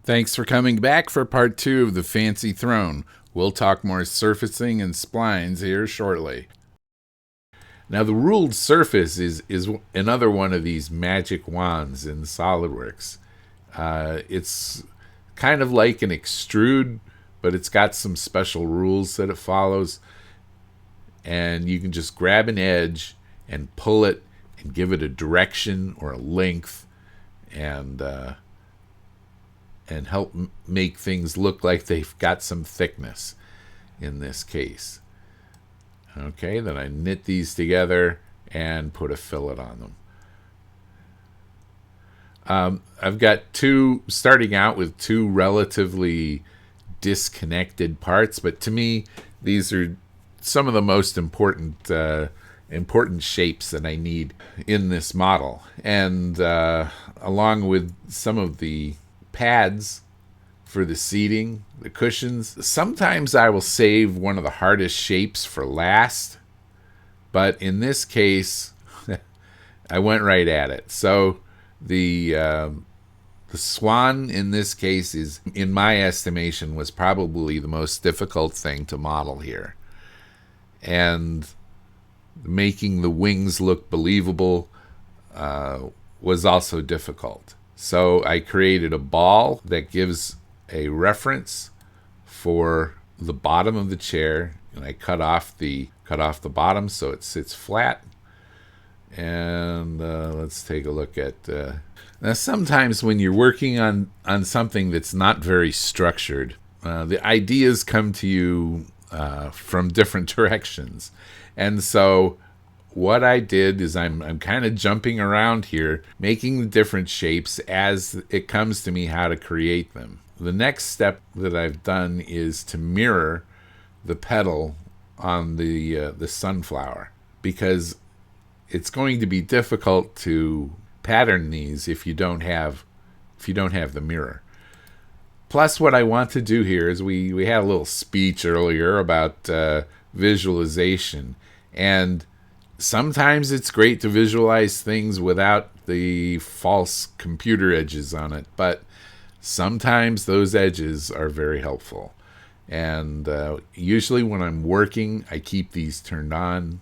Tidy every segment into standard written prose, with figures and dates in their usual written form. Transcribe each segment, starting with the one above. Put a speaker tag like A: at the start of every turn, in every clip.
A: Thanks for coming back for part 2 of the Fancy Throne. We'll talk more surfacing and splines here shortly. Now, the ruled surface is another one of these magic wands in SolidWorks. It's kind of like an extrude, but it's got some special rules that it follows. And you can just grab an edge and pull it and give it a direction or a length and help make things look like they've got some thickness in this case. Okay, then I knit these together and put a fillet on them. I've got starting out with two relatively disconnected parts, but to me, these are some of the most important shapes that I need in this model. And along with some of the pads for the seating, the cushions. Sometimes I will save one of the hardest shapes for last, but in this case, I went right at it. So the swan in this case is, in my estimation, was probably the most difficult thing to model here. And making the wings look believable was also difficult. So I created a ball that gives a reference for the bottom of the chair, and I cut off the bottom so it sits flat. And let's take a look at now. Sometimes when you're working on something that's not very structured, the ideas come to you from different directions, and so what I did is I'm kind of jumping around here, making the different shapes as it comes to me how to create them. The next step that I've done is to mirror the petal on the sunflower, because it's going to be difficult to pattern these if you don't have the mirror. Plus, what I want to do here is we had a little speech earlier about visualization, and sometimes it's great to visualize things without the false computer edges on it, but sometimes those edges are very helpful. And usually when I'm working, I keep these turned on,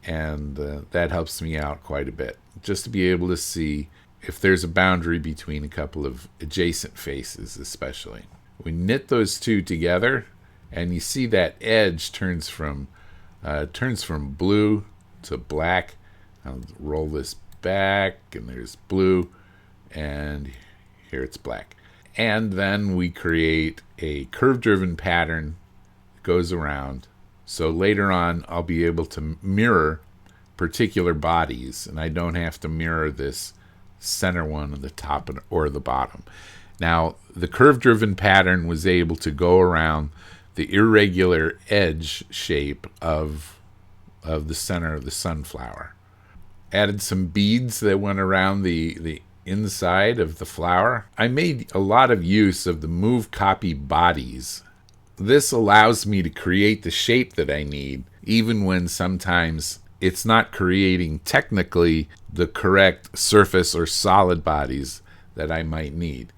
A: and that helps me out quite a bit, just to be able to see if there's a boundary between a couple of adjacent faces especially. We knit those two together, and you see that edge turns from blue to black. I'll roll this back, and there's blue, and here it's black. And then we create a curve-driven pattern that goes around. So later on, I'll be able to mirror particular bodies, and I don't have to mirror this center one at the top or the bottom. Now, the curve-driven pattern was able to go around the irregular edge shape of the center of the sunflower. Added some beads that went around the inside of the flower. I made a lot of use of the move copy bodies. This allows me to create the shape that I need, even when sometimes it's not creating technically the correct surface or solid bodies that I might need.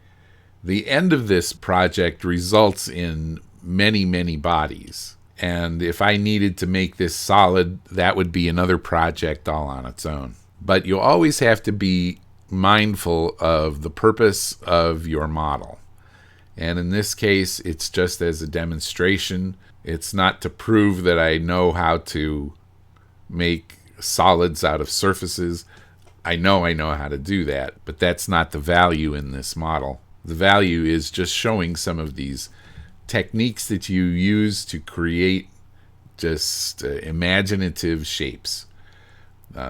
A: The end of this project results in many, many bodies. And if I needed to make this solid, that would be another project all on its own. But you always have to be mindful of the purpose of your model. And in this case, it's just as a demonstration. It's not to prove that I know how to make solids out of surfaces. I know how to do that, but that's not the value in this model. The value is just showing some of these techniques that you use to create just imaginative shapes,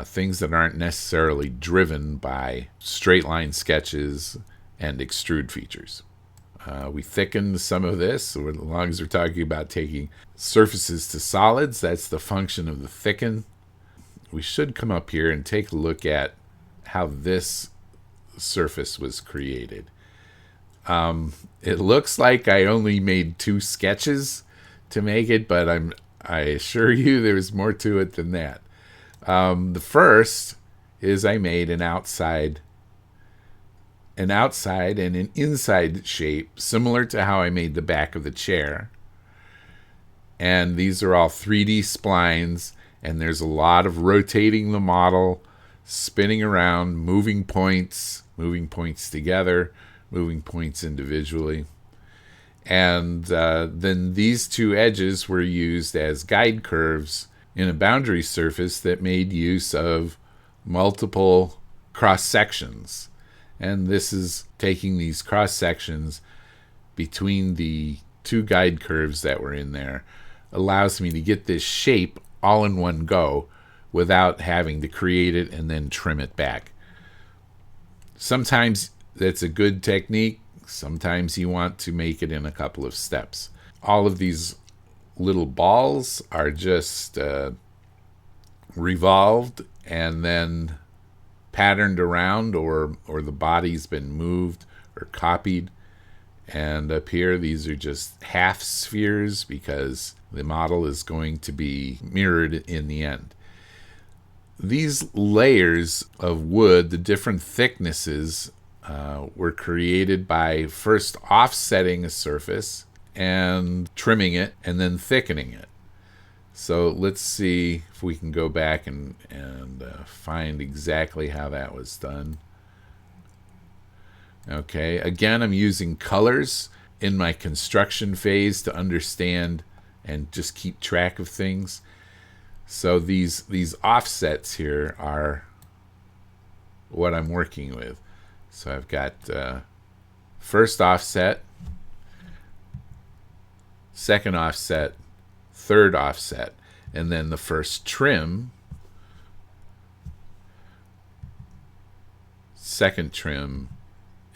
A: things that aren't necessarily driven by straight line sketches and extrude features. We thickened some of this, as long as we're talking about taking surfaces to solids. That's the function of the thicken. We should come up here and take a look at how this surface was created. It looks like I only made 2 sketches to make it, but I assure you there's more to it than that. The first is I made an outside an outside and an inside shape, similar to how I made the back of the chair. And these are all 3D splines, and there's a lot of rotating the model, spinning around, moving points together, moving points individually. And then these two edges were used as guide curves in a boundary surface that made use of multiple cross sections. And this is taking these cross sections between the two guide curves that were in there, allows me to get this shape all in one go without having to create it and then trim it back. Sometimes that's a good technique. Sometimes you want to make it in a couple of steps. All of these little balls are just revolved and then patterned around, or the body's been moved or copied. And up here, these are just half spheres because the model is going to be mirrored in the end. These layers of wood, the different thicknesses, were created by first offsetting a surface and trimming it and then thickening it. So let's see if we can go back and find exactly how that was done. Okay, again, I'm using colors in my construction phase to understand and just keep track of things. So these offsets here are what I'm working with. So I've got first offset, second offset, third offset, and then the first trim, second trim,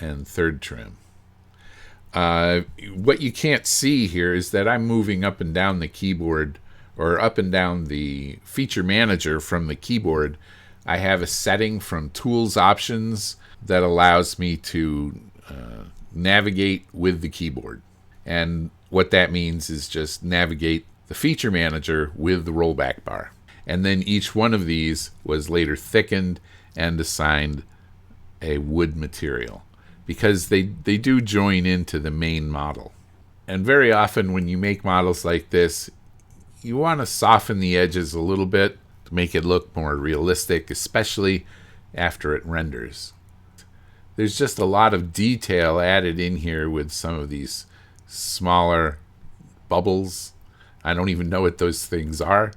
A: and third trim. What you can't see here is that I'm moving up and down the keyboard, or up and down the feature manager from the keyboard. I have a setting from Tools Options that allows me to navigate with the keyboard. And what that means is just navigate the feature manager with the rollback bar. And then each one of these was later thickened and assigned a wood material, because they do join into the main model. And very often when you make models like this, you want to soften the edges a little bit to make it look more realistic, especially after it renders. There's just a lot of detail added in here with some of these smaller bubbles. I don't even know what those things are,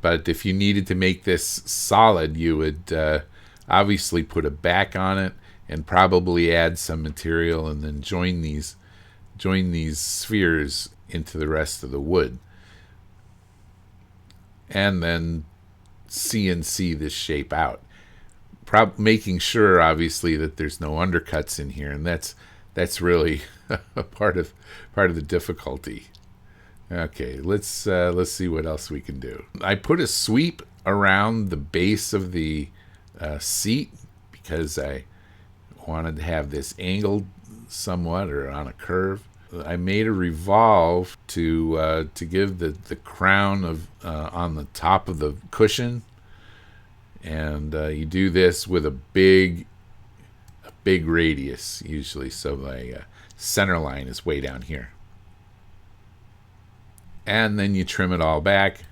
A: but if you needed to make this solid, you would obviously put a back on it and probably add some material and then join these spheres into the rest of the wood. And then CNC this shape out, making sure obviously that there's no undercuts in here, and that's really a part of the difficulty. Okay, let's see what else we can do. I put a sweep around the base of the seat because I wanted to have this angled somewhat or on a curve. I made a revolve to give the crown of on the top of the cushion, and you do this with a big radius usually, so my center line is way down here. And then you trim it all back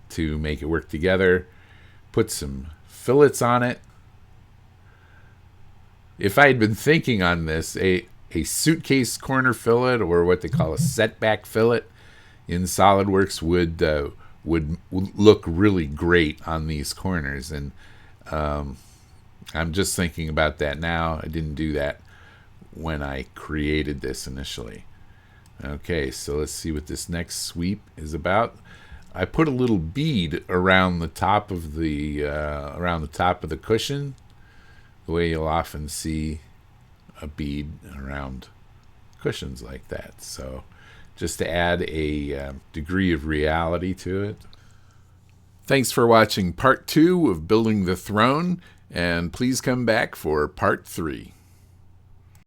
A: to make it work together. Put some fillets on it. If I had been thinking on this, a suitcase corner fillet, or what they call a setback fillet in SolidWorks, would look really great on these corners. And I'm just thinking about that now. I didn't do that when I created this initially. Okay, so let's see what this next sweep is about. I put a little bead around the top of the cushion, the way you'll often see a bead around cushions like that. So just to add a degree of reality to it. Thanks for watching part 2 of Building the Throne, and please come back for part 3.